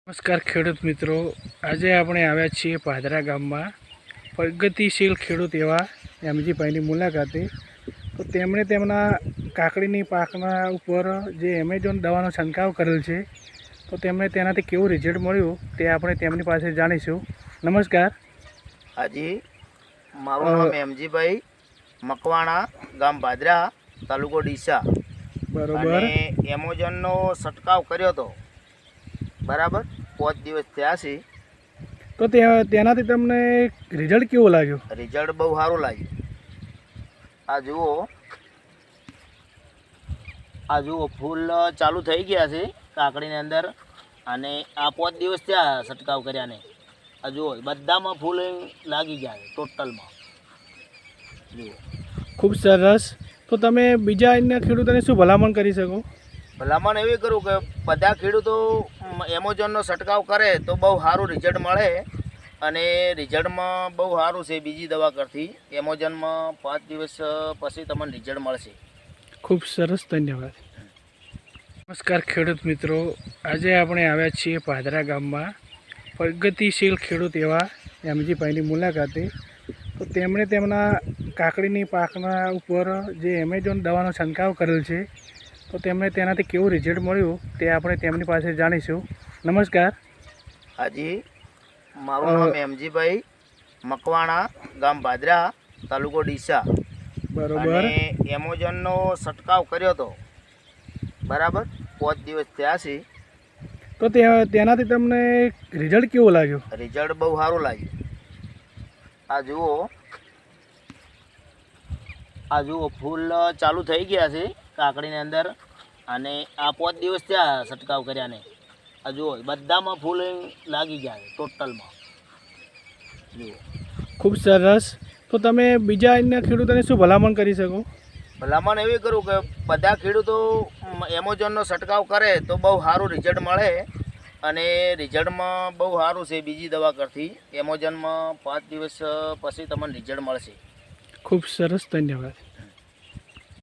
નમસ્કાર ખેડૂત મિત્રો, આજે આપણે આવ્યા છીએ પાદરા ગામમાં પ્રગતિશીલ ખેડૂત એવા એમજીભાઈની મુલાકાતે. તો તેમણે તેમના કાકડીની પાકના ઉપર જે એમેઝોન દવાનો છંટકાવ કરેલ છે, તો તેમને તેનાથી કેવું રિઝલ્ટ મળ્યું તે આપણે તેમની પાસે જાણીશું. નમસ્કાર. હાજી, મારું નામ એમજીભાઈ, મકવાણા, ગામ પાદરા, તાલુકો ડીસા. બરોબર. અને એમેઝોનનો છંટકાવ કર્યો હતો, બરાબર 5 દિવસ થયા છે. તો તેનાથી તમને રિઝલ્ટ કેવું લાગ્યું? રિઝલ્ટ બહુ સારું લાગ્યું. આ જુઓ ફૂલ ચાલુ થઈ ગયા છે કાકડીની અંદર. અને આ 5 દિવસ થયા છંટકાવ કર્યાને. આ જુઓ બધામાં ફૂલ લાગી ગયા છે ટોટલમાં. જુઓ, ખૂબ સરસ. તો તમે બીજા અન્ય ખેડૂતોને શું ભલામણ કરી શકો? ભલામણ એવી કરું કે બધા ખેડૂતો એમેઝોનનો છંટકાવ કરે તો બહુ સારું રિઝલ્ટ મળે. અને રિઝલ્ટમાં બહુ સારું છે બીજી દવા કરતી. એમેઝોનમાં 5 દિવસ પછી તમને રિઝલ્ટ મળશે. ખૂબ સરસ, ધન્યવાદ. નમસ્કાર ખેડૂત મિત્રો, આજે આપણે આવ્યા છીએ પાદરા ગામમાં પ્રગતિશીલ ખેડૂત એવા એમજીભાઈની મુલાકાતે. તો તેમણે તેમના કાકડીની પાકના ઉપર જે એમેઝોન દવાનો છંટકાવ કરેલ છે, તો તેમને તેનાથી કેવું રિઝલ્ટ મળ્યું તે આપણે તેમની પાસે જાણીશું. નમસ્કાર. હાજી, મારું નામ એમજીભાઈ, મકવાણા, ગામ પાદરા, તાલુકો ડીસા. બરોબર. અને એમેઝોનનો છંટકાવ કર્યો હતો, બરાબર 5 દિવસ થયા છે. તો તેનાથી તમને રિઝલ્ટ કેવું લાગ્યું? રિઝલ્ટ બહુ સારું લાગ્યું. આ જુઓ ફૂલ ચાલુ થઈ ગયા છે કાકડીની અંદર. અને આ 5 દિવસ થયા છંટકાવ કર્યાને. આ જુઓ બધામાં ફૂલ લાગી ગયા છે ટોટલમાં. જુઓ, ખૂબ સરસ. તો તમે બીજા અન્ય ખેડૂતોને શું ભલામણ કરી શકો? ભલામણ એવી કરું કે બધા ખેડૂતો એમેઝોનનો છંટકાવ કરે તો બહુ સારું રિઝલ્ટ મળે. અને રિઝલ્ટમાં બહુ સારું છે બીજી દવા કરતી. એમેઝોનમાં 5 દિવસ પછી તમને રિઝલ્ટ મળશે. ખૂબ સરસ, ધન્યવાદ.